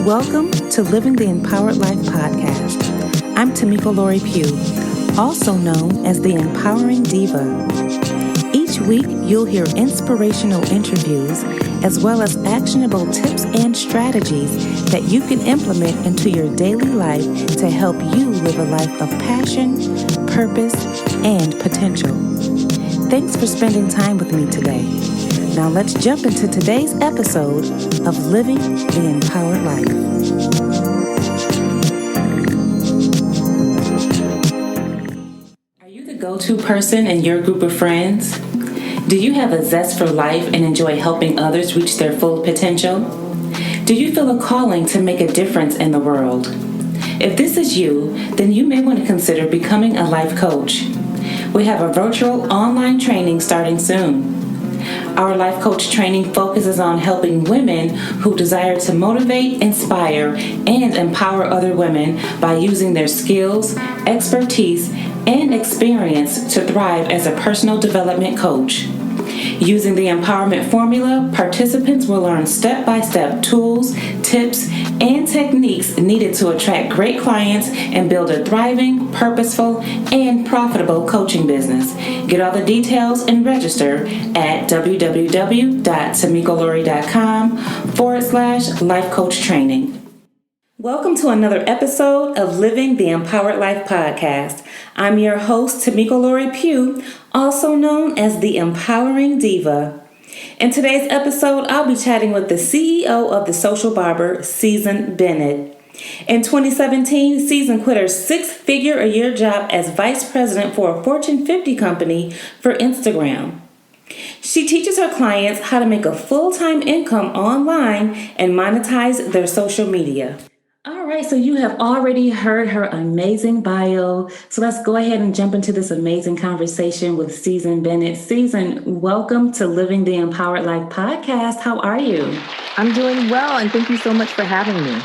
Welcome to Living the Empowered Life podcast. I'm Tamiko Pugh, also known as the Empowering Diva. Each week, you'll hear inspirational interviews as well as actionable tips and strategies that you can implement into your daily life to help you live a life of passion, purpose, and potential. Thanks for spending time with me today. Now let's jump into today's episode of Living the Empowered Life. Are you the go-to person in your group of friends? Do you have a zest for life and enjoy helping others reach their full potential? Do you feel a calling to make a difference in the world? If this is you, then you may want to consider becoming a life coach. We have a virtual online training starting soon. Our life coach training focuses on helping women who desire to motivate, inspire, and empower other women by using their skills, expertise, and experience to thrive as a personal development coach. Using the empowerment formula, participants will learn step-by-step tools, tips, and techniques needed to attract great clients and build a thriving, purposeful, and profitable coaching business. Get all the details and register at www.tamikolori.com/life coach training. Welcome to another episode of Living the Empowered Life podcast. I'm your host, Tamiko Pugh, also known as the Empowering Diva. In today's episode, I'll be chatting with the CEO of the Social Barber, Susan Bennett. In 2017, Susan quit her six-figure-a-year job as vice president for a Fortune 50 company for Instagram. She teaches her clients how to make a full-time income online and monetize their social media. All right, so you have already heard her amazing bio. So let's go ahead and jump into this amazing conversation with Susan Bennett. Susan, welcome to Living the Empowered Life podcast. How are you? I'm doing well, and thank you so much for having me.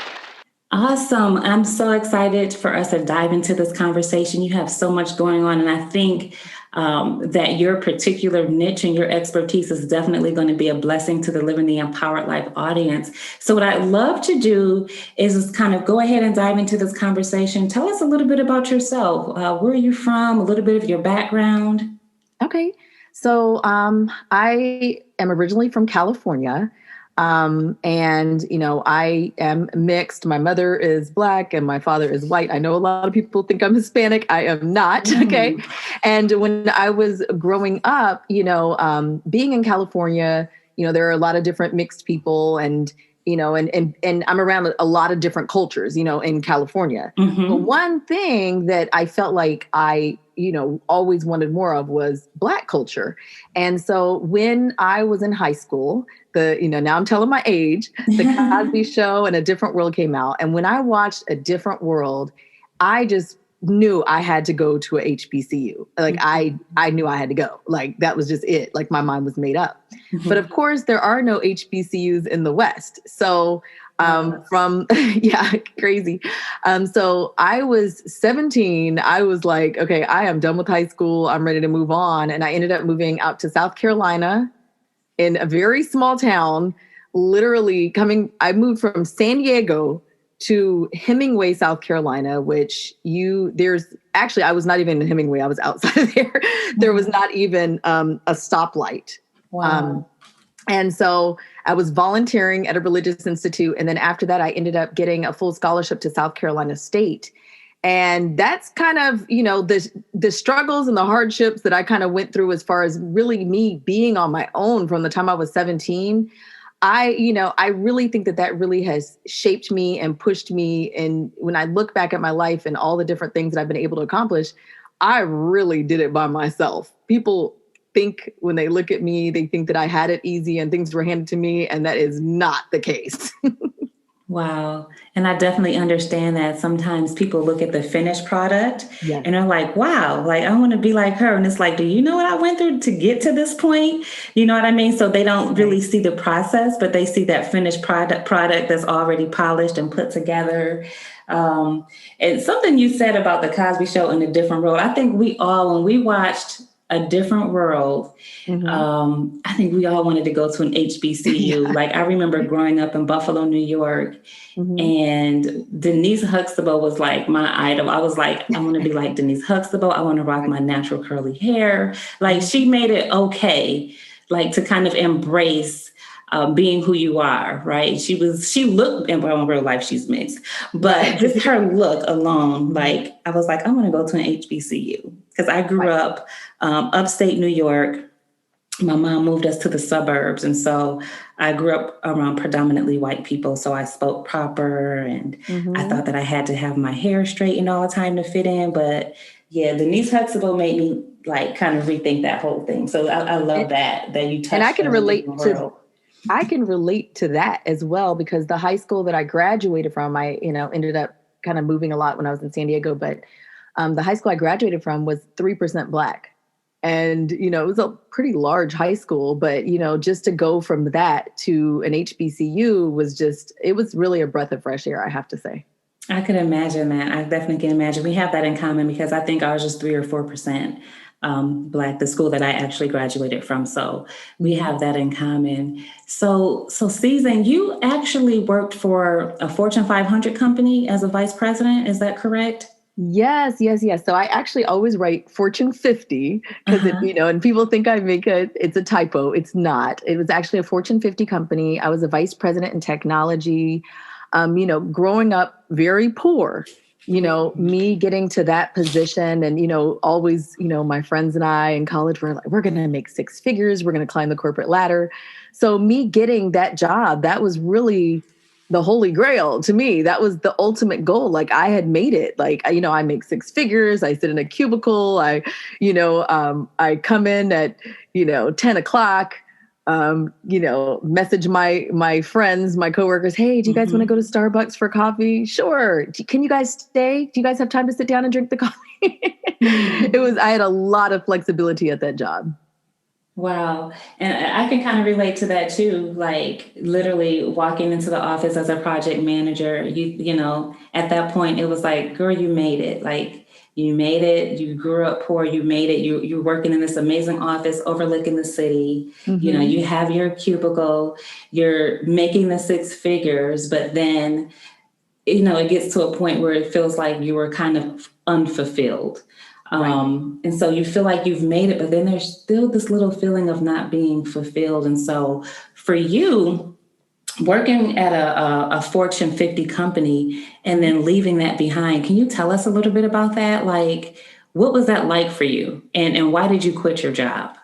Awesome. I'm so excited for us to dive into this conversation. You have so much going on, and I think that your particular niche and your expertise is definitely going to be a blessing to the Living the Empowered Life audience. So what I'd love to do is kind of go ahead and dive into this conversation. Tell us a little bit about yourself. Where are you from? A little bit of your background. Okay. So I am originally from California. I am mixed. My mother is Black and my father is white. I know a lot of people think I'm Hispanic. I am not. Okay. And when I was growing up, being in California, there are a lot of different mixed people and I'm around a lot of different cultures, in California. Mm-hmm. But one thing that I felt like I always wanted more of was Black culture. And so when I was in high school, now I'm telling my age, the Cosby Show and A Different World came out. And when I watched A Different World, I just knew I had to go to a HBCU. Like I knew I had to go. Like that was just it. Like my mind was made up. Mm-hmm. But of course, there are no HBCUs in the West. So crazy. So I was 17. I was like, okay, I am done with high school. I'm ready to move on. And I ended up moving out to South Carolina in a very small town, literally I moved from San Diego to Hemingway, South Carolina, I was not even in Hemingway. I was outside of there. There was not even a stoplight. Wow. And so I was volunteering at a religious institute. And then after that, I ended up getting a full scholarship to South Carolina State. And that's kind of, the struggles and the hardships that I kind of went through as far as really me being on my own from the time I was 17. I really think that really has shaped me and pushed me. And when I look back at my life and all the different things that I've been able to accomplish, I really did it by myself. People think when they look at me, they think that I had it easy and things were handed to me. And that is not the case. Wow. And I definitely understand that sometimes people look at the finished product and are like, wow, like I want to be like her. And it's like, do you know what I went through to get to this point? You know what I mean? So they don't really see the process, but they see that finished product that's already polished and put together. And something you said about the Cosby Show and A Different World, I think we all, when we watched a different world. I think we all wanted to go to an HBCU. Like I remember growing up in Buffalo, New York, and Denise Huxtable was like my idol. I was like, I want to be like Denise Huxtable. I want to rock my natural curly hair. Like she made it okay, like to kind of embrace being who you are, right? She looked, and well, in real life she's mixed, but just her look alone, like I was like, I want to go to an HBCU because I grew up upstate New York. My mom moved us to the suburbs. And so I grew up around predominantly white people. So I spoke proper and I thought that I had to have my hair straightened all the time to fit in. But yeah, Denise Huxtable made me like kind of rethink that whole thing. So I love that you touched and I can relate to. I can relate to that as well, because the high school that I graduated from, I, ended up kind of moving a lot when I was in San Diego, but the high school I graduated from was 3% Black. And, it was a pretty large high school, but, just to go from that to an HBCU it was really a breath of fresh air, I have to say. I could imagine that. I definitely can imagine. We have that in common because I think ours is 3 or 4% Black, the school that I actually graduated from. So we have that in common. So Season, you actually worked for a Fortune 500 company as a vice president. Is that correct? Yes. So I actually always write Fortune 50 because and people think it's a typo. It's not. It was actually a Fortune 50 company. I was a vice president in technology. Growing up very poor, me getting to that position and, always, my friends and I in college were like, we're going to make 6 figures. We're going to climb the corporate ladder. So me getting that job, that was really the holy grail to me. That was the ultimate goal. Like I had made it. Like, I make 6 figures. I sit in a cubicle. I come in at, 10 o'clock, message my friends, my coworkers, hey, do you guys want to go to Starbucks for coffee? Sure. Can you guys stay? Do you guys have time to sit down and drink the coffee? I had a lot of flexibility at that job. Wow. And I can kind of relate to that too. Like literally walking into the office as a project manager, at that point it was like, girl, you made it. Like you made it. You grew up poor. You made it. You're working in this amazing office overlooking the city. You have your cubicle, you're making the 6 figures, but then, it gets to a point where it feels like you were kind of unfulfilled. And so you feel like you've made it, but then there's still this little feeling of not being fulfilled. And so for you, working at a Fortune 50 company and then leaving that behind, can you tell us a little bit about that? Like, what was that like for you? And why did you quit your job?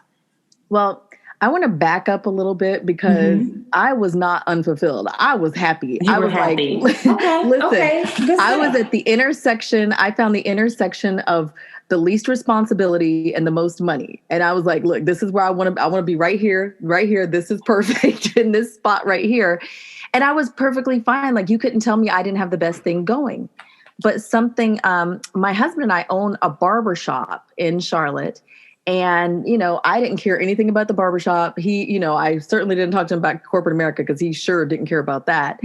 Well, I want to back up a little bit because I was not unfulfilled. I was happy. I was happy. Like, listen, I was at the intersection. I found the intersection of the least responsibility and the most money. And I was like, look, this is where I want to be right here. This is perfect in this spot right here. And I was perfectly fine. Like you couldn't tell me I didn't have the best thing going. But my husband and I own a barber shop in Charlotte. And, I didn't care anything about the barbershop. I certainly didn't talk to him about corporate America because he sure didn't care about that.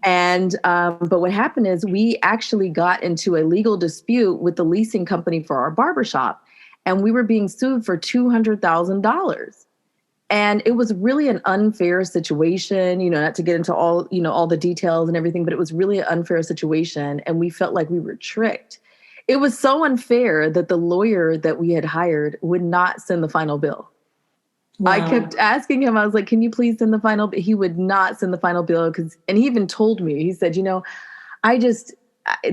And, but what happened is we actually got into a legal dispute with the leasing company for our barbershop, and we were being sued for $200,000. And it was really an unfair situation, not to get into all the details and everything, but it was really an unfair situation. And we felt like we were tricked. It was so unfair that the lawyer that we had hired would not send the final bill. Wow. I kept asking him, I was like, can you please send the final bill? He would not send the final bill and he even told me, he said,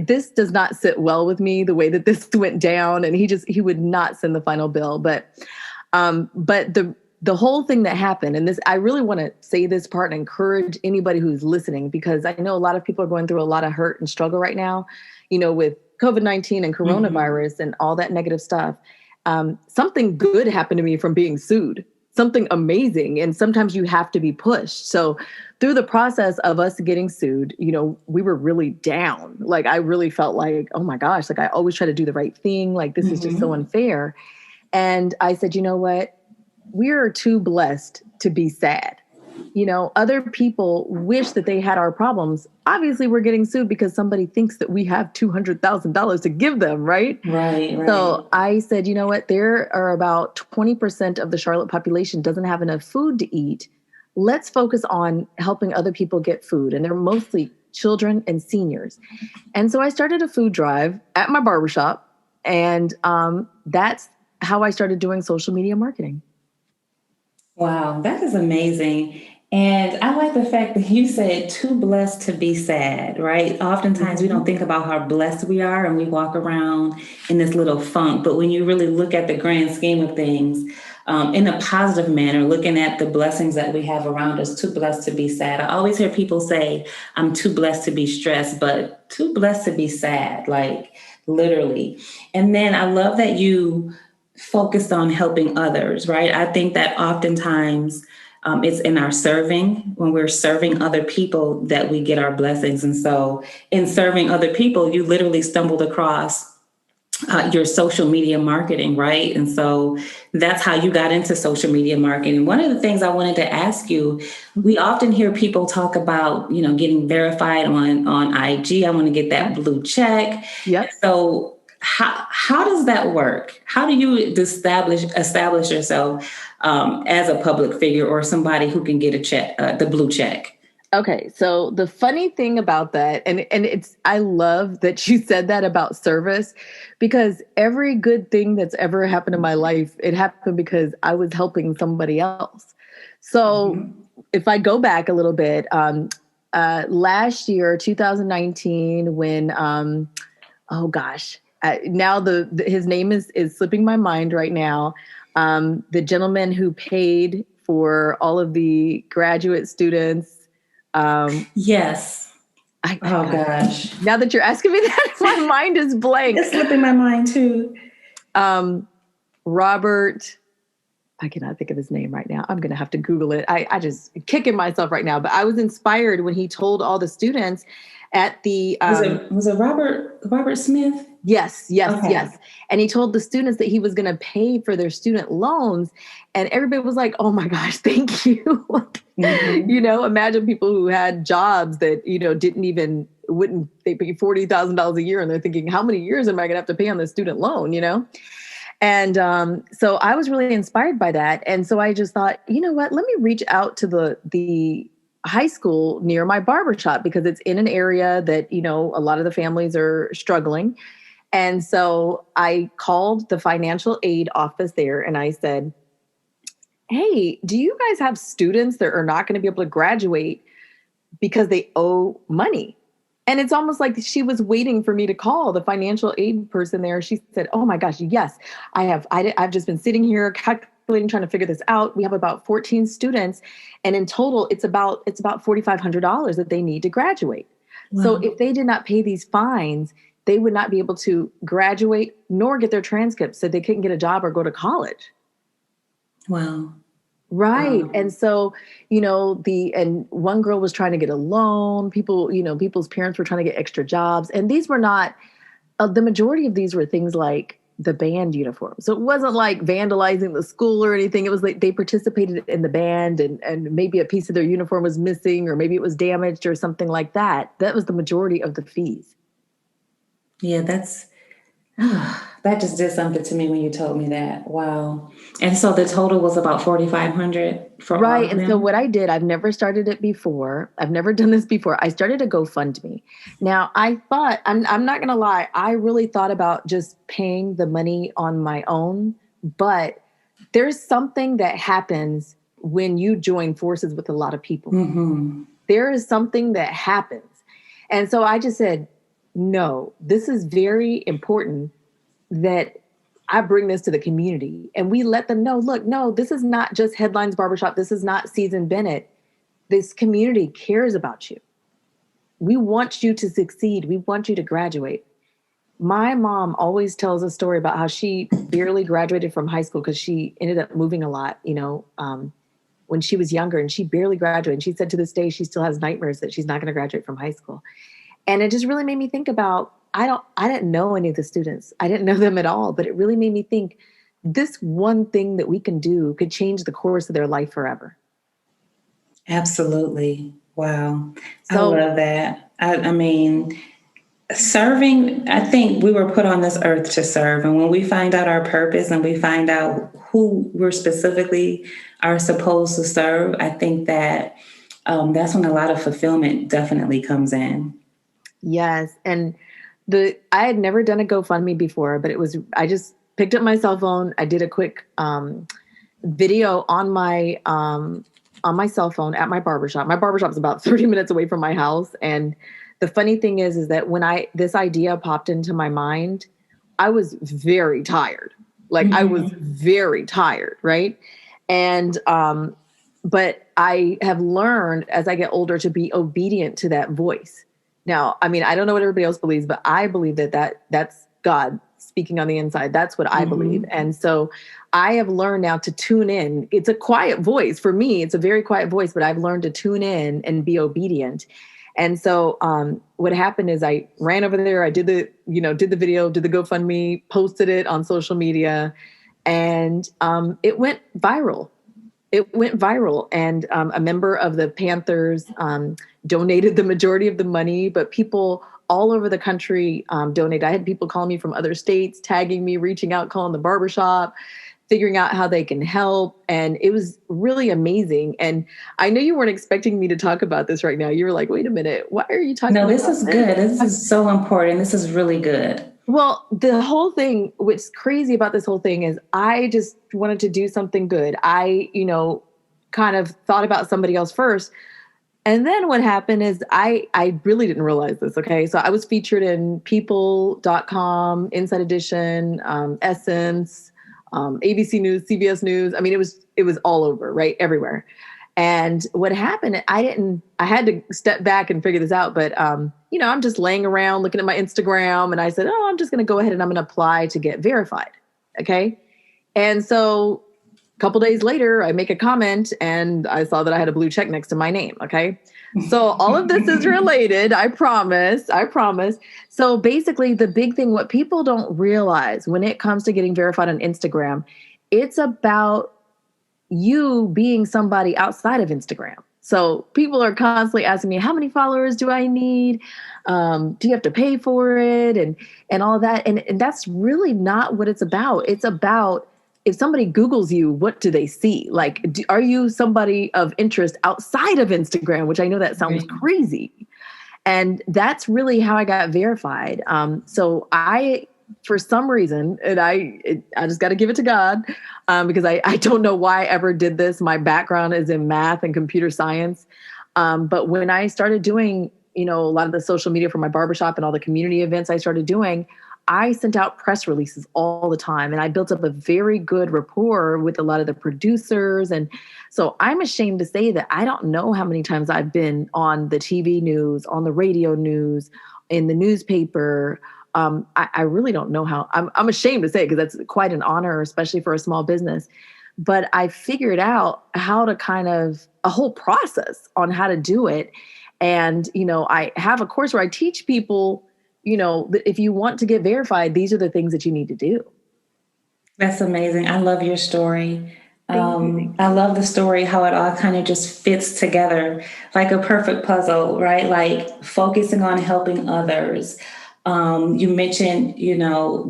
this does not sit well with me, the way that this went down. And he would not send the final bill. But the whole thing that happened, and this, I really want to say this part and encourage anybody who's listening, because I know a lot of people are going through a lot of hurt and struggle right now, with COVID-19 and coronavirus and all that negative stuff. Something good happened to me from being sued, something amazing. And sometimes you have to be pushed. So through the process of us getting sued, we were really down. Like, I really felt like, oh my gosh, like I always try to do the right thing. Like, this is just so unfair. And I said, you know what? We are too blessed to be sad. Other people wish that they had our problems. Obviously, we're getting sued because somebody thinks that we have $200,000 to give them, right? Right, right. So I said, you know what? There are about 20% of the Charlotte population doesn't have enough food to eat. Let's focus on helping other people get food. And they're mostly children and seniors. And so I started a food drive at my barbershop. And that's how I started doing social media marketing. Wow, that is amazing. And I like the fact that you said too blessed to be sad, right? Oftentimes we don't Mhm. think about how blessed we are and we walk around in this little funk. But when you really look at the grand scheme of things in a positive manner, looking at the blessings that we have around us, too blessed to be sad. I always hear people say, I'm too blessed to be stressed, but too blessed to be sad, like literally. And then I love that you focused on helping others, right? I think that oftentimes it's in our serving, when we're serving other people, that we get our blessings. And so, in serving other people, you literally stumbled across your social media marketing, right? And so that's how you got into social media marketing. One of the things I wanted to ask you, we often hear people talk about, getting verified on IG. I want to get that blue check. And Yep. so how does that work? How do you establish yourself as a public figure or somebody who can get a check, the blue check? Okay, so the funny thing about that, and I love that you said that about service, because every good thing that's ever happened in my life, it happened because I was helping somebody else. So Mhm. if I go back a little bit, last year, 2019, when oh gosh, now his name is slipping my mind right now. The gentleman who paid for all of the graduate students. Yes. Oh God, gosh. now that you're asking me that, my mind is blank. It's slipping my mind too. Um, Robert, I cannot think of his name right now. I'm going to have to Google it. I just kicking myself right now, but I was inspired when he told all the students at the, Was it Robert Smith? yes, yes, Okay. yes. And he told the students that he was going to pay for their student loans. And everybody was like, oh my gosh, thank you. Hmm. Imagine people who had jobs that, wouldn't they pay $40,000 a year, and they're thinking, how many years am I going to have to pay on this student loan? And so I was really inspired by that. And so I just thought, you know what, let me reach out to the high school near my barbershop, because it's in an area that, a lot of the families are struggling. And so I called the financial aid office there and I said, hey, do you guys have students that are not going to be able to graduate because they owe money? And it's almost like she was waiting for me to call the financial aid person there. She said, oh my gosh, yes, I have. I've just been sitting here calculating, trying to figure this out. We have about 14 students. And in total, it's about $4,500 that they need to graduate. So Wow. if they did not pay these fines, they would not be able to graduate nor get their transcripts. So they couldn't get a job or go to college. Wow. Right. Wow. And so, and one girl was trying to get a loan. People's parents were trying to get extra jobs. And these were not, the majority of these were things like the band uniform. So it wasn't like vandalizing the school or anything. It was like they participated in the band, and maybe a piece of their uniform was missing, or maybe it was damaged or something like that. That was the majority of the fees. Yeah, that just did something to me when you told me that. Wow. And so the total was about 4,500 for all Right. of And so them? what I did, I've never started it before. I've never done this before. I started a GoFundMe. Now I thought, I'm not going to lie, I really thought about just paying the money on my own, but there's something that happens when you join forces with a lot of people. Mm-hmm. There is something that happens. And so I just said, no, this is very important that I bring this to the community and we let them know, look, no, this is not just Headlines Barbershop. This is not Season Bennett. This community cares about you. We want you to succeed. We want you to graduate. My mom always tells a story about how she barely graduated from high school because she ended up moving a lot, when she was younger, and she barely graduated. And she said to this day, she still has nightmares that she's not going to graduate from high school. And it just really made me think about, I didn't know any of the students. I didn't know them at all, but it really made me think this one thing that we can do could change the course of their life forever. Absolutely. Wow. I So love that. I mean, serving, I think we were put on this earth to serve. And when we find out our purpose and we find out who we're specifically are supposed to serve, I think that that's when a lot of fulfillment definitely comes in. yes, and the I had never done a GoFundMe before, but I just picked up my cell phone. I did a quick video on my cell phone at my barbershop. My barbershop is about 30 minutes away from my house. And the funny thing is that when this idea popped into my mind, I was very tired. Like I was Mhm. very tired, right? And but I have learned as I get older to be obedient to that voice. Now, I mean, I don't know what everybody else believes, but I believe that's God speaking on the inside. That's what I believe. Mhm. And so I have learned now to tune in. It's a quiet voice for me. It's a very quiet voice, but I've learned to tune in and be obedient. And so what happened is I ran over there. I did the video, did the GoFundMe, posted it on social media, and it went viral. It went viral, and a member of the Panthers donated the majority of the money, but people all over the country donated. I had people calling me from other states, tagging me, reaching out, calling the barbershop, figuring out how they can help. And it was really amazing. And I know you weren't expecting me to talk about this right now. You were like, wait a minute, why are you No, talking this about is this? good. This is so important. This is really good. Well, the whole thing, what's crazy about this whole thing is I just wanted to do something good. I kind of thought about somebody else first. And then what happened is I really didn't realize this. Okay. So I was featured in people.com, Inside Edition, Essence, ABC News, CBS News. I mean, it was all over, right? Everywhere. And what happened, I had to step back and figure this out. But, I'm just laying around looking at my Instagram and I said, oh, I'm just going to go ahead and I'm going to apply to get verified. Okay. And so a couple days later, I make a comment and I saw that I had a blue check next to my name. Okay. So all of this is related. I promise. I promise. So basically, the big thing, what people don't realize when it comes to getting verified on Instagram, it's about you being somebody outside of Instagram. So people are constantly asking me, how many followers do I need? Do you have to pay for it? And all that. And that's really not what it's about. It's about if somebody Googles you, what do they see? Like, are you somebody of interest outside of Instagram? Which I know that sounds Right. crazy. And that's really how I got verified. So for some reason, and I just got to give it to God because I don't know why I ever did this. My background is in math and computer science. But when I started doing, a lot of the social media for my barbershop and all the community events I started doing, I sent out press releases all the time. And I built up a very good rapport with a lot of the producers. And so I'm ashamed to say that I don't know how many times I've been on the TV news, on the radio news, in the newspaper. I really don't know how. I'm ashamed to say it because that's quite an honor, especially for a small business. But I figured out how to kind of a whole process on how to do it. And, I have a course where I teach people, that if you want to get verified, these are the things that you need to do. That's amazing. I love your story. Thank you. Thank I you. love the story, how it all kind of just fits together like a perfect puzzle, right? Like focusing on helping others. You mentioned,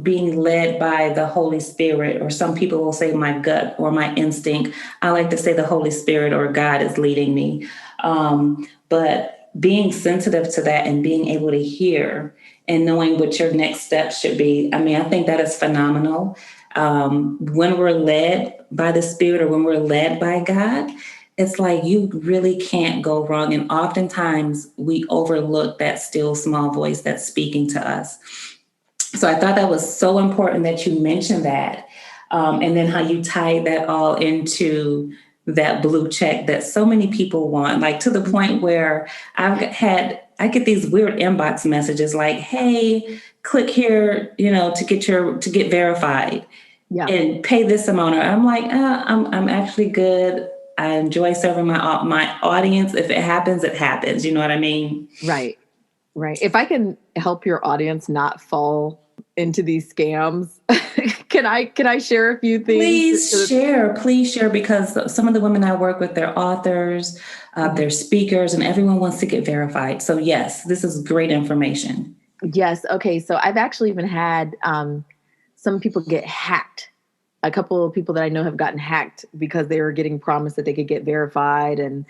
being led by the Holy Spirit, or some people will say my gut or my instinct. I like to say the Holy Spirit or God is leading me. But being sensitive to that and being able to hear and knowing what your next steps should be, I mean, I think that is phenomenal. When we're led by the Spirit or when we're led by God, it's like you really can't go wrong. And oftentimes we overlook that still small voice that's speaking to us. So I thought that was so important that you mentioned that. And then how you tied that all into that blue check that so many people want, like to the point where I get these weird inbox messages like, hey, click here, to get verified Yeah. and pay this amount. Or I'm like, I'm actually good. I enjoy serving my audience. If it happens, it happens. You know what I mean? Right. Right. If I can help your audience not fall into these scams, Can I share a few things? Please share, because some of the women I work with, they're authors, they're speakers, and everyone wants to get verified. So yes, this is great information. Yes. Okay. So I've actually even had some people get hacked. A couple of people that I know have gotten hacked because they were getting promised that they could get verified. And,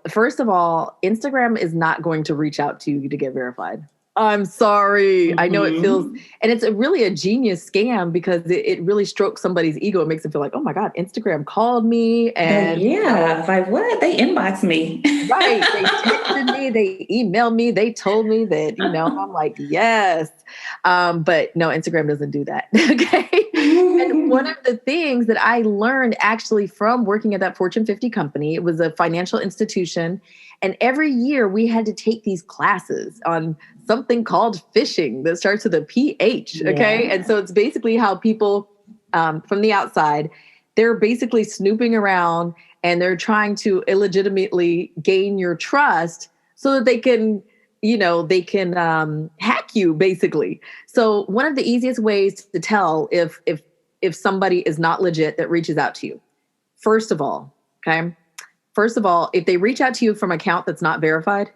first of all, Instagram is not going to reach out to you to get verified. I'm sorry. I know it feels, and it's really a genius scam because it really strokes somebody's ego. It makes them feel like, oh my God, Instagram called me. And like what? They inboxed me. Right. They texted me, they emailed me, they told me that, I'm like, yes. But no, Instagram doesn't do that. Okay. And one of the things that I learned actually from working at that Fortune 50 company, it was a financial institution. And every year we had to take these classes on something called phishing that starts with a PH. Okay. Yeah. And so it's basically how people from the outside, they're basically snooping around and they're trying to illegitimately gain your trust so that they can, hack you basically. So one of the easiest ways to tell if somebody is not legit that reaches out to you, first of all, if they reach out to you from an account that's not verified,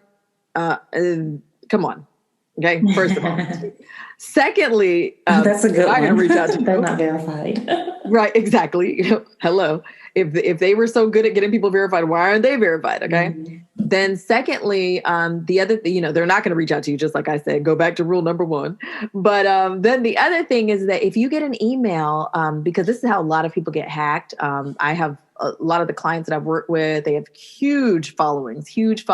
come on. Okay. First of all. Secondly, that's a good one. I'm going to reach out to you. They're not verified. Right. Exactly. Hello. If they were so good at getting people verified, why aren't they verified? Okay. Mm-hmm. Then secondly, the other thing, they're not going to reach out to you. Just like I said, go back to rule number one. But then the other thing is that if you get an email, because this is how a lot of people get hacked. I have a lot of the clients that I've worked with, they have huge followings, huge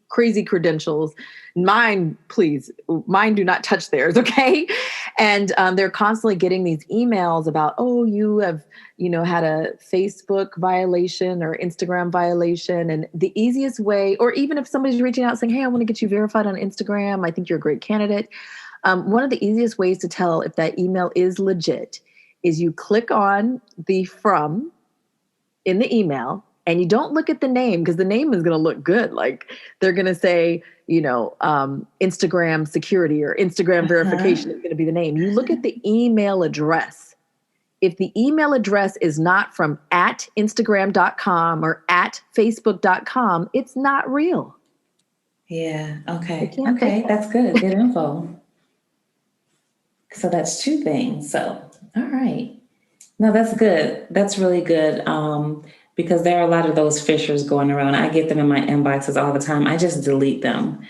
crazy credentials. Mine do not touch theirs. Okay. And they're constantly getting these emails about, oh, you have, had a Facebook violation or Instagram violation. And the easiest way, or even if somebody's reaching out saying, hey, I want to get you verified on Instagram, I think you're a great candidate. One of the easiest ways to tell if that email is legit is you click on the from in the email. And you don't look at the name because the name is going to look good. Like they're going to say, Instagram security or Instagram verification is going to be the name. You look at the email address. If the email address is not from at Instagram.com or at Facebook.com, it's not real. Yeah. Okay. Okay. That's good. Good info. So that's two things. So, all right. No, that's good. That's really good. Because there are a lot of those fishers going around. I get them in my inboxes all the time. I just delete them.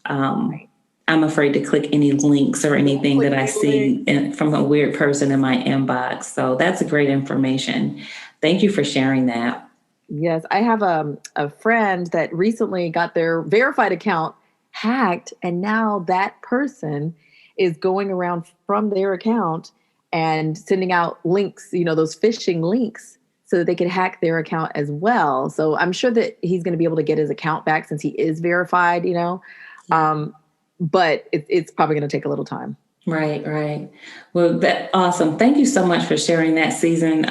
I'm afraid to click any links or anything that I see from a weird person in my inbox. So that's great information. Thank you for sharing that. Yes, I have a friend that recently got their verified account hacked, and now that person is going around from their account and sending out links, those phishing links, so that they can hack their account as well. So I'm sure that he's going to be able to get his account back since he is verified, but it's probably going to take a little time. Right. Well, awesome. Thank you so much for sharing that, Susan.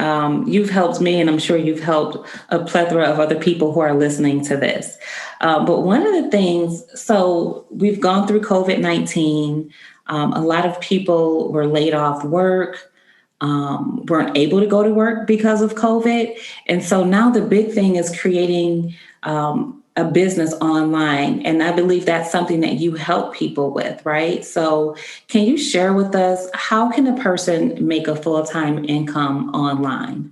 You've helped me, and I'm sure you've helped a plethora of other people who are listening to this. But one of the things, so we've gone through COVID-19. A lot of people were laid off work. Weren't able to go to work because of COVID. And so now the big thing is creating a business online. And I believe that's something that you help people with, right? So can you share with us, how can a person make a full-time income online?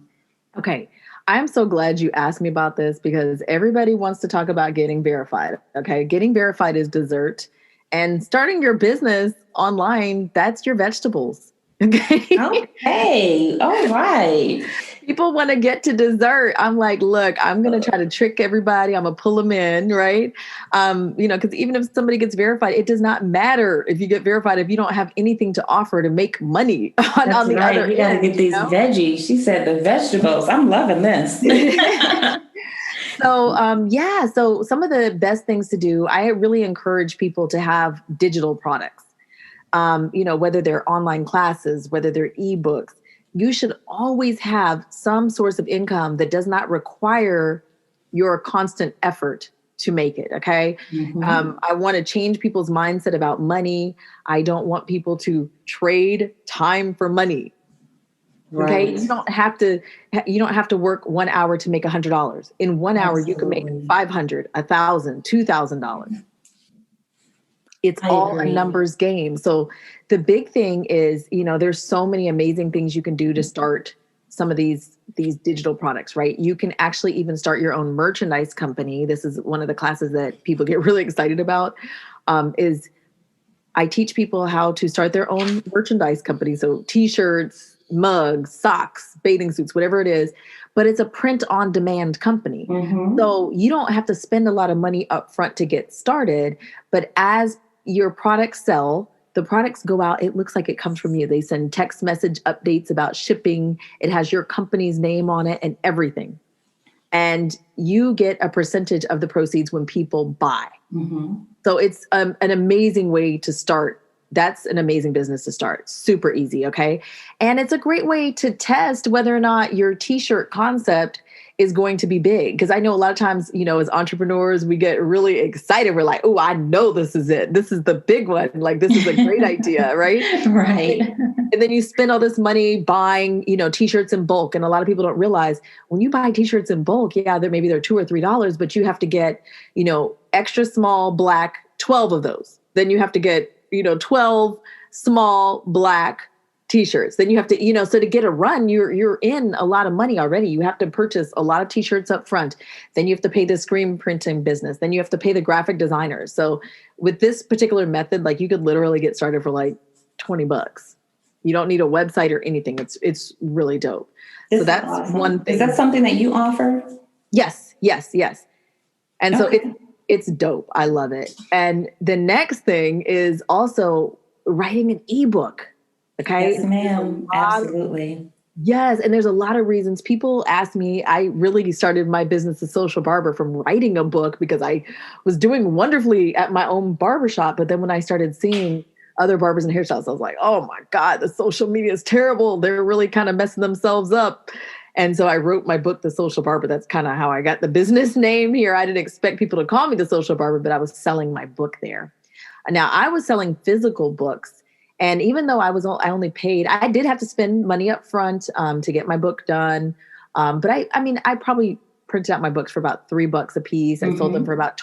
Okay. I'm so glad you asked me about this because everybody wants to talk about getting verified. Okay. Getting verified is dessert. And starting your business online, that's your vegetables. Okay. All right. People want to get to dessert. I'm like, look, I'm going to try to trick everybody. I'm going to pull them in, right? Because even if somebody gets verified, it does not matter if you get verified if you don't have anything to offer to make money on the other end. We got to get these veggies. She said the vegetables. I'm loving this. So some of the best things to do, I really encourage people to have digital products. Whether they're online classes, whether they're ebooks, you should always have some source of income that does not require your constant effort to make it. Okay. Mm-hmm. I want to change people's mindset about money. I don't want people to trade time for money. Okay. Right. You don't have to work 1 hour to make $100. In 1 hour, you can make Absolutely. 500, 1,000, $2,000. It's I all a agree. numbers game. So the big thing is, there's so many amazing things you can do to start some of these digital products, right? You can actually even start your own merchandise company. This is one of the classes that people get really excited about. Is I teach people how to start their own merchandise company. So t-shirts, mugs, socks, bathing suits, whatever it is, but it's a print on demand company. Mm-hmm. So you don't have to spend a lot of money up front to get started, but as your products sell, the products go out, it looks like it comes from you. They send text message updates about shipping. It has your company's name on it and everything. And you get a percentage of the proceeds when people buy. Mm-hmm. So it's an amazing way to start. That's an amazing business to start. Super easy. Okay. And it's a great way to test whether or not your t-shirt concept is going to be big. Because I know a lot of times, as entrepreneurs, we get really excited. We're like, oh, I know this is it. This is the big one. Like, this is a great idea. Right. Right. And then you spend all this money buying, t-shirts in bulk. And a lot of people don't realize when you buy t-shirts in bulk, yeah, maybe they're $2 or $3, but you have to get, extra small black 12 of those. Then you have to get, 12 small black t-shirts. Then you have to, so to get a run, you're in a lot of money already. You have to purchase a lot of t-shirts up front. Then you have to pay the screen printing business. Then you have to pay the graphic designers. So with this particular method, like you could literally get started for like $20. You don't need a website or anything. It's really dope. So This is that's one awesome. Is that thing. something that you offer? Yes, yes, yes. And so Okay. it's dope. I love it. And the next thing is also writing an ebook. Okay. Yes, ma'am. Absolutely. Yes. And there's a lot of reasons people ask me. I really started my business as Social Barber from writing a book because I was doing wonderfully at my own barbershop. But then when I started seeing other barbers and hairstylists, I was like, oh my God, the social media is terrible. They're really kind of messing themselves up. And so I wrote my book, The Social Barber. That's kind of how I got the business name here. I didn't expect people to call me The Social Barber, but I was selling my book there. Now I was selling physical books. And even though I only paid, I did have to spend money up front to get my book done. But I mean, I probably printed out my books for about $3 a piece. I sold them for Mm-hmm. about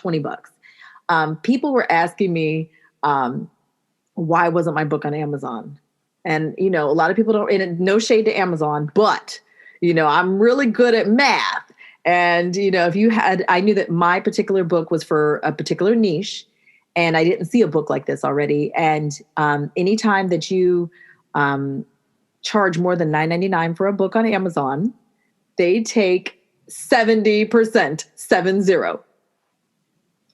$20. People were asking me, why wasn't my book on Amazon? And, a lot of people don't, and no shade to Amazon, but, I'm really good at math. And, I knew that my particular book was for a particular niche and I didn't see a book like this already. And anytime that you charge more than $9.99 for a book on Amazon, they take 70%, 70. And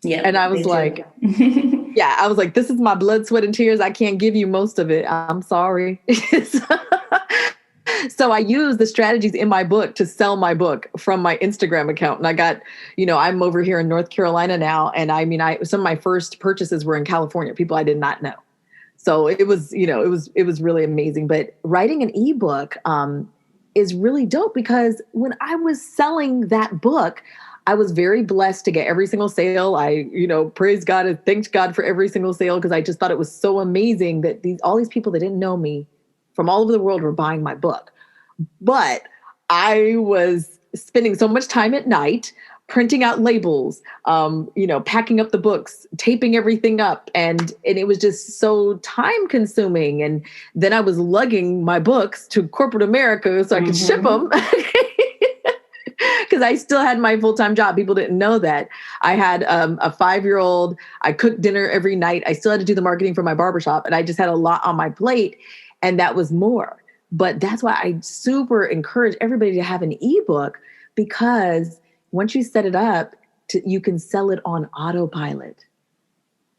Yep, I they was do. like, yeah, I was like, this is my blood, sweat, and tears. I can't give you most of it. I'm sorry. So I used the strategies in my book to sell my book from my Instagram account. And I got, I'm over here in North Carolina now. And I mean, some of my first purchases were in California, people I did not know. So it was, it was really amazing. But writing an ebook is really dope because when I was selling that book, I was very blessed to get every single sale. I, praised God and thanked God for every single sale because I just thought it was so amazing that all these people that didn't know me from all over the world were buying my book. But I was spending so much time at night printing out labels, packing up the books, taping everything up. And it was just so time consuming. And then I was lugging my books to corporate America so I could ship them. Because I still had my full-time job. People didn't know that. I had a 5-year-old. I cooked dinner every night. I still had to do the marketing for my barbershop. And I just had a lot on my plate. And that was more. But that's why I super encourage everybody to have an ebook because once you set it up, you can sell it on autopilot.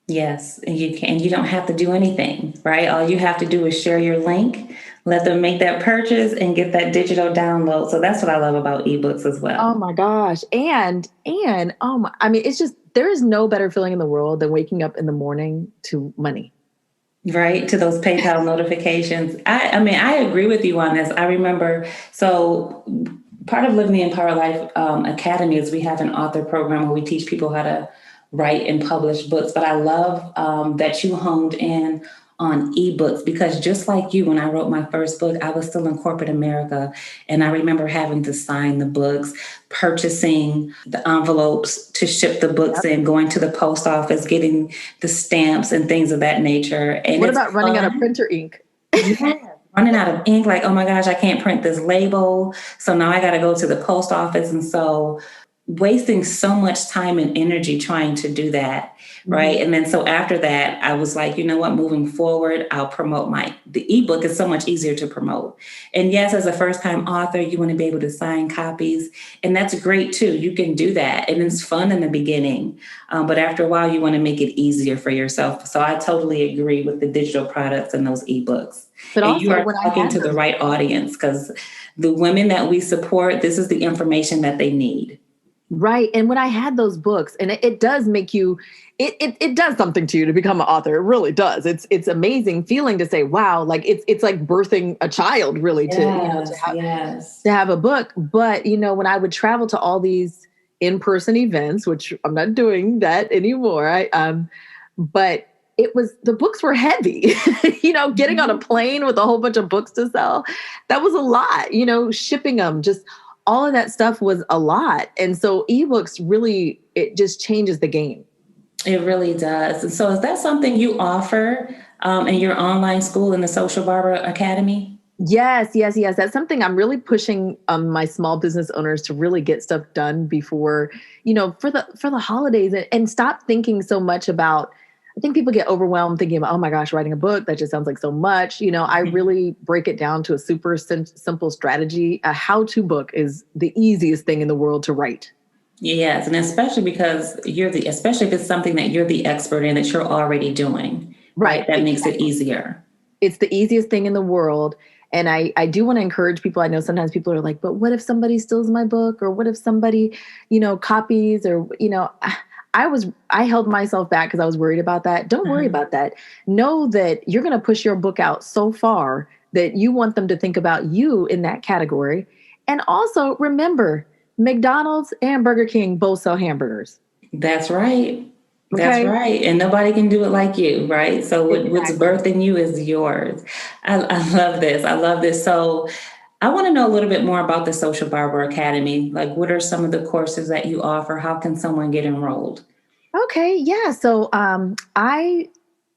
Yes, and you don't have to do anything, right? All you have to do is share your link, let them make that purchase and get that digital download. So that's what I love about ebooks as Oh well. my gosh. And oh my, I mean, it's just, there is no better feeling in the world than waking up in the morning to money. Right, to those PayPal notifications. I mean, I agree with you on this. I remember, so part of Living the Empowered Life Academy is we have an author program where we teach people how to write and publish books. But I love that you honed in on ebooks, because just like you, when I wrote my first book, I was still in corporate America. And I remember having to sign the books, purchasing the envelopes to ship the books in, going to the post office, getting the stamps and things of that nature. And What it's about running out of fun. printer ink? Yeah. Running out of ink, like, oh my gosh, I can't print this label. So now I got to go to the post office. And so wasting so much time and energy trying to do that. Right. Mm-hmm. And then so after that, I was like, you know what, moving forward, I'll promote the ebook is so much easier to promote. And yes, as a first time author, you want to be able to sign copies. And that's great too. You can do that. And it's fun in the beginning. But after a while, you want to make it easier for yourself. So I totally agree with the digital products and those ebooks. But And you also are when I talking had to the those, right audience, because the women that we support, this is the information that they need. right. And when I had those books, and it does make you, it does something to you to become an author. It really does. It's amazing feeling to say, wow, like it's like birthing a child really Yes, to have a book. But, when I would travel to all these in-person events, which I'm not doing that anymore, but the books were heavy, getting on a plane with a whole bunch of books to sell. That was a lot, shipping them, just all of that stuff was a lot. And so ebooks really, it just changes the game. It really does. And so is that something you offer in your online school in the Social Barber Academy? Yes, yes, yes. That's something I'm really pushing my small business owners to really get stuff done before, for the holidays, and stop thinking so much about. I think people get overwhelmed thinking about, oh my gosh, writing a book, that just sounds like so much. I really break it down to a super simple strategy. A how-to book is the easiest thing in the world to write. Yes, and especially because especially if it's something that you're the expert in that you're already doing, right? Right. That makes it Exactly. easier. It's the easiest thing in the world. And I do want to encourage people. I know sometimes people are like, but what if somebody steals my book? Or what if somebody, copies, or, I held myself back because I was worried about that. Don't worry about that. Know that you're going to push your book out so far that you want them to think about you in that category. And also remember, McDonald's and Burger King both sell hamburgers. That's right. That's Okay. right. And nobody can do it like you, right? So what's Exactly. birthing you is yours. I love this. I love this. So I want to know a little bit more about the Social Barber Academy. Like, what are some of the courses that you offer? How can someone get enrolled? Okay. Yeah. So I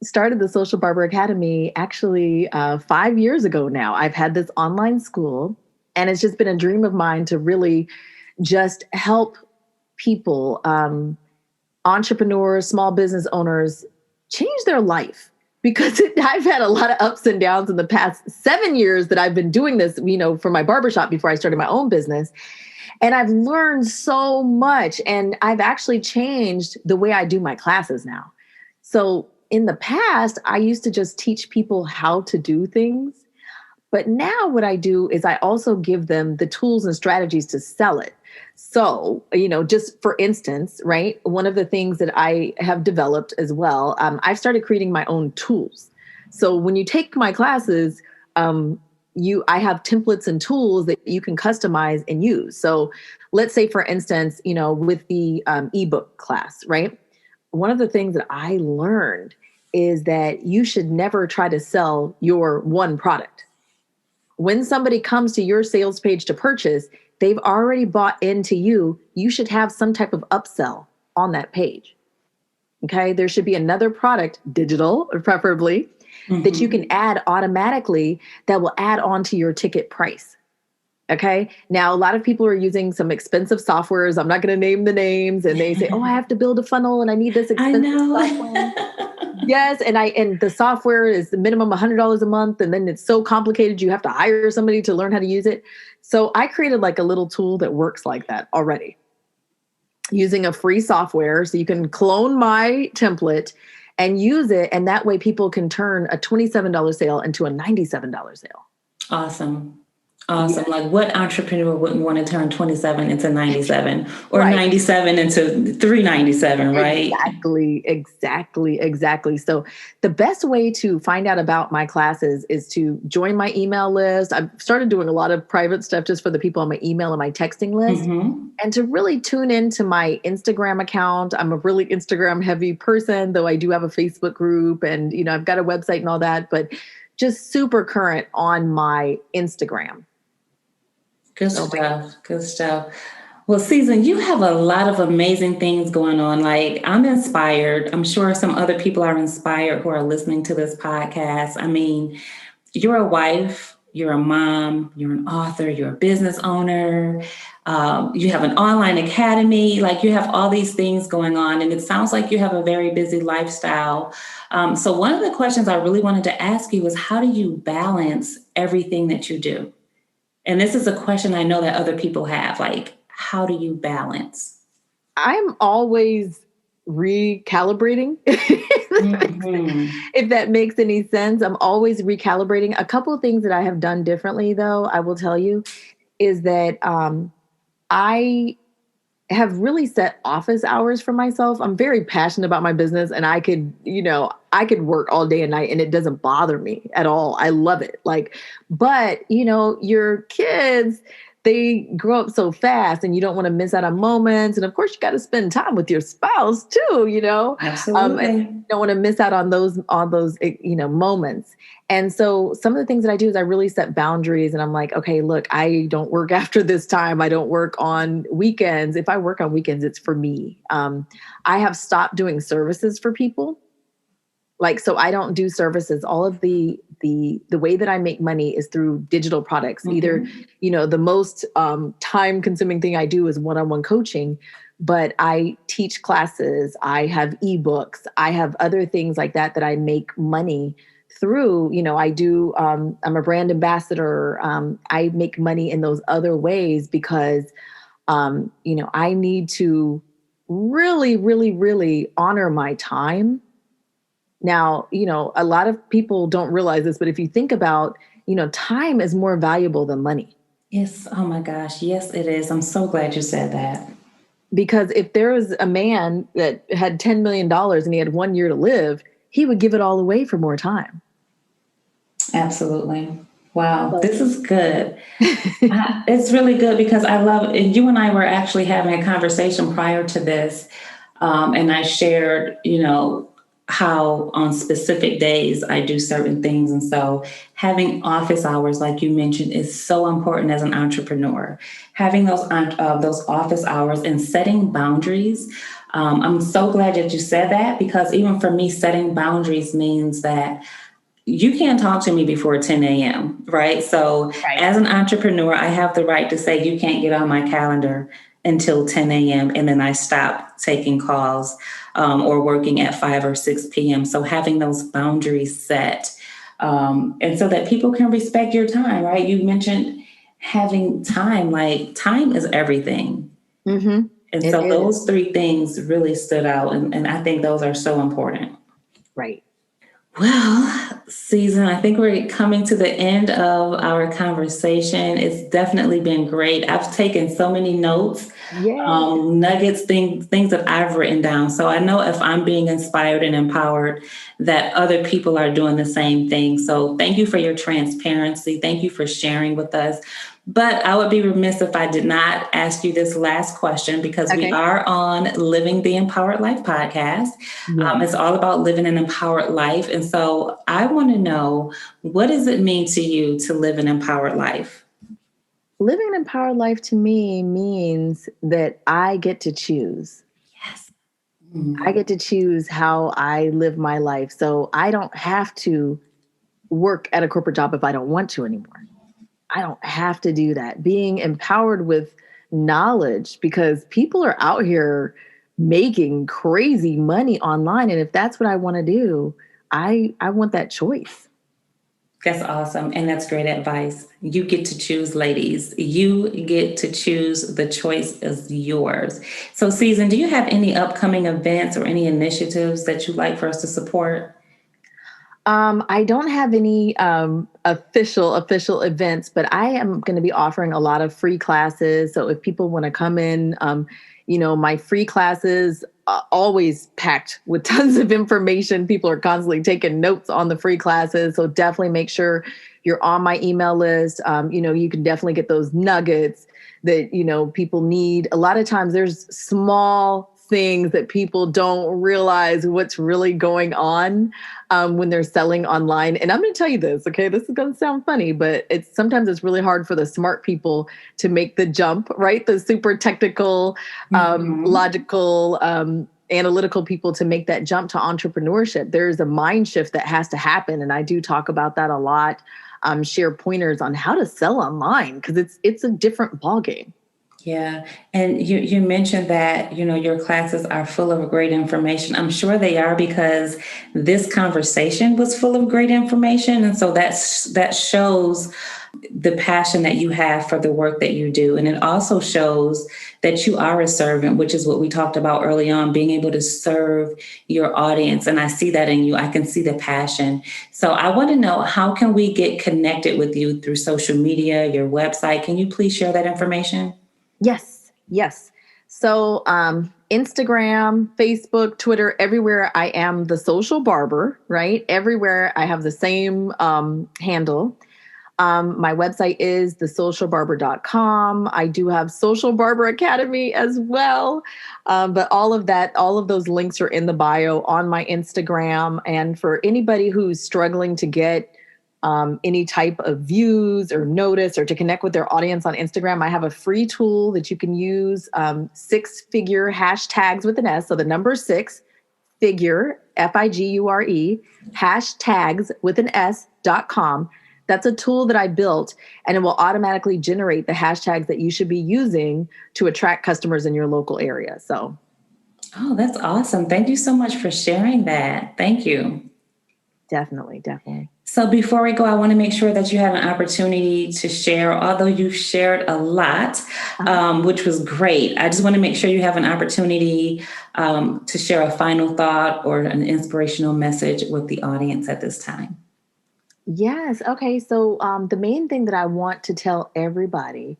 started the Social Barber Academy actually 5 years ago now. I've had this online school, and it's just been a dream of mine to really just help people, entrepreneurs, small business owners, change their life. Because I've had a lot of ups and downs in the past 7 years that I've been doing this, for my barbershop before I started my own business. And I've learned so much, and I've actually changed the way I do my classes now. So in the past, I used to just teach people how to do things. But now what I do is I also give them the tools and strategies to sell it. So, just for instance, right, one of the things that I have developed as well, I've started creating my own tools. So when you take my classes, I have templates and tools that you can customize and use. So let's say, for instance, with the ebook class, right? One of the things that I learned is that you should never try to sell your one product. When somebody comes to your sales page to purchase, they've already bought into you. You should have some type of upsell on that page. Okay. There should be another product, digital preferably, that you can add automatically that will add on to your ticket price. Okay. Now, a lot of people are using some expensive softwares. I'm not going to name the names. And they say, oh, I have to build a funnel and I need this I expensive know. software. Yes. And the software is the minimum $100 a month. And then it's so complicated. You have to hire somebody to learn how to use it. So I created like a little tool that works like that already, using a free software. So you can clone my template and use it. And that way people can turn a $27 sale into a $97 sale. Awesome. Awesome. Like what entrepreneur wouldn't want to turn 27 into 97 or Right. 97 into 397, right? Exactly. So the best way to find out about my classes is to join my email list. I've started doing a lot of private stuff just for the people on my email and my texting list. Mm-hmm. And to really tune into my Instagram account. I'm a really Instagram heavy person, though I do have a Facebook group and, I've got a website and all that, but just super current on my Instagram. Good stuff. Good stuff. Well, Susan, you have a lot of amazing things going on. Like, I'm inspired. I'm sure some other people are inspired who are listening to this podcast. I mean, you're a wife, you're a mom, you're an author, you're a business owner. You have an online academy. Like, you have all these things going on, and it sounds like you have a very busy lifestyle. So one of the questions I really wanted to ask you was, how do you balance everything that you do? And this is a question I know that other people have, like, how do you balance? I'm always recalibrating, if that makes any sense. I'm always recalibrating. A couple of things that I have done differently, though, I will tell you, is that I have really set office hours for myself. I'm very passionate about my business, and I could work all day and night and it doesn't bother me at all. I love it. But your kids, they grow up so fast and you don't want to miss out on moments. And of course you got to spend time with your spouse too, Absolutely. And you don't want to miss out on those moments. And so some of the things that I do is I really set boundaries, and I'm like, okay, look, I don't work after this time. I don't work on weekends. If I work on weekends, it's for me. I have stopped doing services for people. So I don't do services. All of the way that I make money is through digital products. Mm-hmm. Either, the most time consuming thing I do is one-on-one coaching, but I teach classes. I have ebooks. I have other things like that I make money through. I do, I'm a brand ambassador. I make money in those other ways because, I need to really, really, really honor my time. Now, a lot of people don't realize this, but if you think about, time is more valuable than money. Yes. Oh my gosh. Yes, it is. I'm so glad you said that. Because if there was a man that had $10 million and he had 1 year to live, he would give it all away for more time. Absolutely. Wow. This is good. It's really good because I love, and you and I were actually having a conversation prior to this. And I shared, how on specific days I do certain things. And so having office hours, like you mentioned, is so important as an entrepreneur. Having those office hours and setting boundaries. I'm so glad that you said that, because even for me, setting boundaries means that you can't talk to me before 10 a.m., right? So As an entrepreneur, I have the right to say you can't get on my calendar until 10 a.m. and then I stop taking calls or working at 5 or 6 p.m. So having those boundaries set and so that people can respect your time, right? You mentioned having time, like time is everything. Mm-hmm. And so those three things really stood out. And I think those are so important. Right. Well, Susan, I think we're coming to the end of our conversation. It's definitely been great. I've taken so many notes, nuggets, things that I've written down. So I know if I'm being inspired and empowered, that other people are doing the same thing. So thank you for your transparency. Thank you for sharing with us. But I would be remiss if I did not ask you this last question, because we are on Living the Empowered Life podcast. It's all about living an empowered life. And so I want to know, what does it mean to you to live an empowered life? Living an empowered life to me means that I get to choose. Yes. Mm-hmm. I get to choose how I live my life. So I don't have to work at a corporate job if I don't want to anymore. I don't have to do that. Being empowered with knowledge, because people are out here making crazy money online. And if that's what I want to do, I want that choice. That's awesome. And that's great advice. You get to choose, ladies. You get to choose. The choice is yours. So, Susan, do you have any upcoming events or any initiatives that you'd like for us to support? I don't have any official events, but I am going to be offering a lot of free classes. So if people want to come in, my free classes always packed with tons of information. People are constantly taking notes on the free classes. So definitely make sure you're on my email list. You can definitely get those nuggets that, people need. A lot of times there's small things that people don't realize what's really going on when they're selling online. And I'm going to tell you this, okay? This is going to sound funny, but sometimes it's really hard for the smart people to make the jump, right? The super technical, logical, analytical people to make that jump to entrepreneurship. There's a mind shift that has to happen. And I do talk about that a lot, share pointers on how to sell online because it's a different ballgame. Yeah. And you mentioned that, your classes are full of great information. I'm sure they are because this conversation was full of great information. And so that shows the passion that you have for the work that you do. And it also shows that you are a servant, which is what we talked about early on, being able to serve your audience. And I see that in you. I can see the passion. So I want to know, how can we get connected with you through social media, your website? Can you please share that information? Yes. So Instagram, Facebook, Twitter, everywhere I am the social barber, right? Everywhere I have the same handle. My website is thesocialbarber.com. I do have Social Barber Academy as well. But all of those links are in the bio on my Instagram. And for anybody who's struggling to get any type of views or notice or to connect with their audience on Instagram, I have a free tool that you can use, 6-figure hashtags with an S. So the number 6-figure, FIGURE, hashtags with an S.com. That's a tool that I built, and it will automatically generate the hashtags that you should be using to attract customers in your local area. So, oh, that's awesome. Thank you so much for sharing that. Thank you. Definitely. So before we go, I want to make sure that you have an opportunity to share, although you've shared a lot, which was great. I just want to make sure you have an opportunity to share a final thought or an inspirational message with the audience at this time. Yes. Okay. So the main thing that I want to tell everybody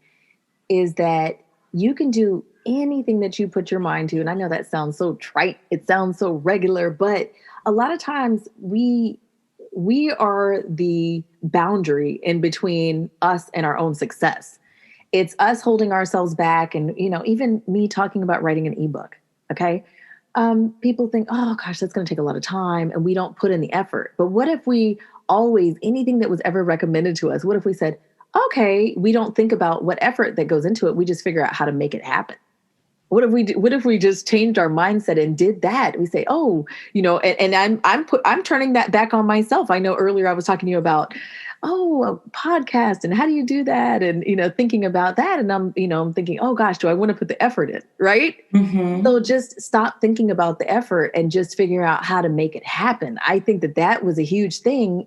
is that you can do anything that you put your mind to. And I know that sounds so trite. It sounds so regular, but a lot of times we are the boundary in between us and our own success. It's us holding ourselves back. And, even me talking about writing an ebook. Okay. People think, oh gosh, that's going to take a lot of time. And we don't put in the effort. But what if we anything that was ever recommended to us, what if we said, okay, we don't think about what effort that goes into it. We just figure out how to make it happen. What if we just changed our mindset and did that? We say, oh, and I'm turning that back on myself. I know earlier I was talking to you about, a podcast and how do you do that? And, thinking about that. And I'm thinking, oh gosh, do I want to put the effort in? Right. Mm-hmm. So just stop thinking about the effort and just figure out how to make it happen. I think that was a huge thing.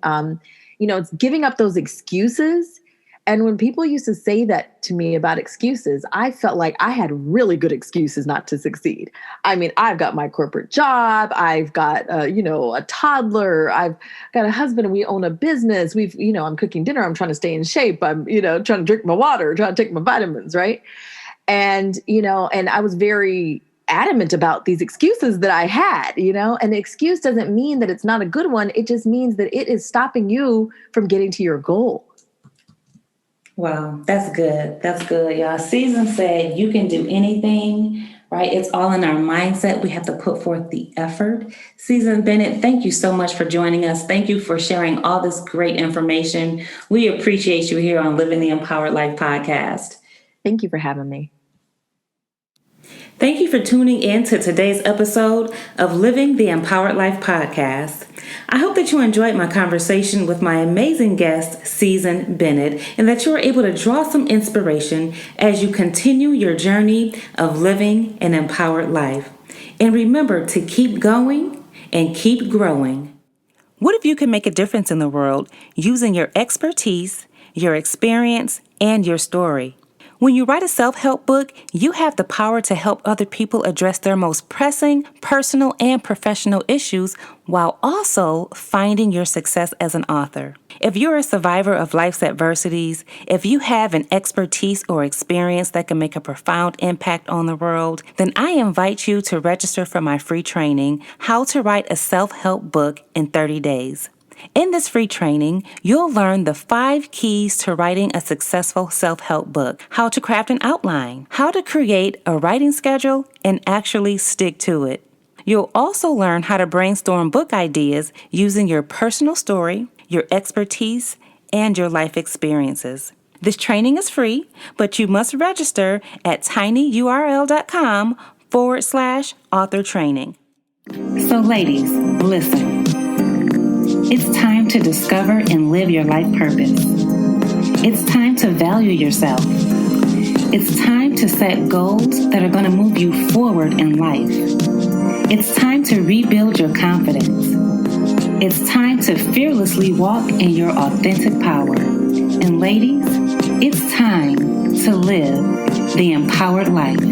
It's giving up those excuses. And when people used to say that to me about excuses, I felt like I had really good excuses not to succeed. I mean, I've got my corporate job. I've got, a toddler. I've got a husband and we own a business. I'm cooking dinner. I'm trying to stay in shape. I'm, trying to drink my water, trying to take my vitamins. Right. And, and I was very adamant about these excuses that I had, and the excuse doesn't mean that it's not a good one. It just means that it is stopping you from getting to your goal. Wow, that's good. That's good, y'all. Season said you can do anything, right? It's all in our mindset. We have to put forth the effort. Season Bennett, thank you so much for joining us. Thank you for sharing all this great information. We appreciate you here on Living the Empowered Life podcast. Thank you for having me. Thank you for tuning in to today's episode of Living the Empowered Life podcast. I hope that you enjoyed my conversation with my amazing guest, Season Bennett, and that you are able to draw some inspiration as you continue your journey of living an empowered life. And remember to keep going and keep growing. What if you can make a difference in the world using your expertise, your experience, and your story? When you write a self-help book, you have the power to help other people address their most pressing personal and professional issues while also finding your success as an author. If you're a survivor of life's adversities, if you have an expertise or experience that can make a profound impact on the world, then I invite you to register for my free training, How to Write a Self-Help Book in 30 Days. In this free training, you'll learn the 5 keys to writing a successful self-help book, how to craft an outline, how to create a writing schedule, and actually stick to it. You'll also learn how to brainstorm book ideas using your personal story, your expertise, and your life experiences. This training is free, but you must register at tinyurl.com/author training. So ladies, listen. It's time to discover and live your life purpose. It's time to value yourself. It's time to set goals that are going to move you forward in life. It's time to rebuild your confidence. It's time to fearlessly walk in your authentic power. And ladies, it's time to live the empowered life.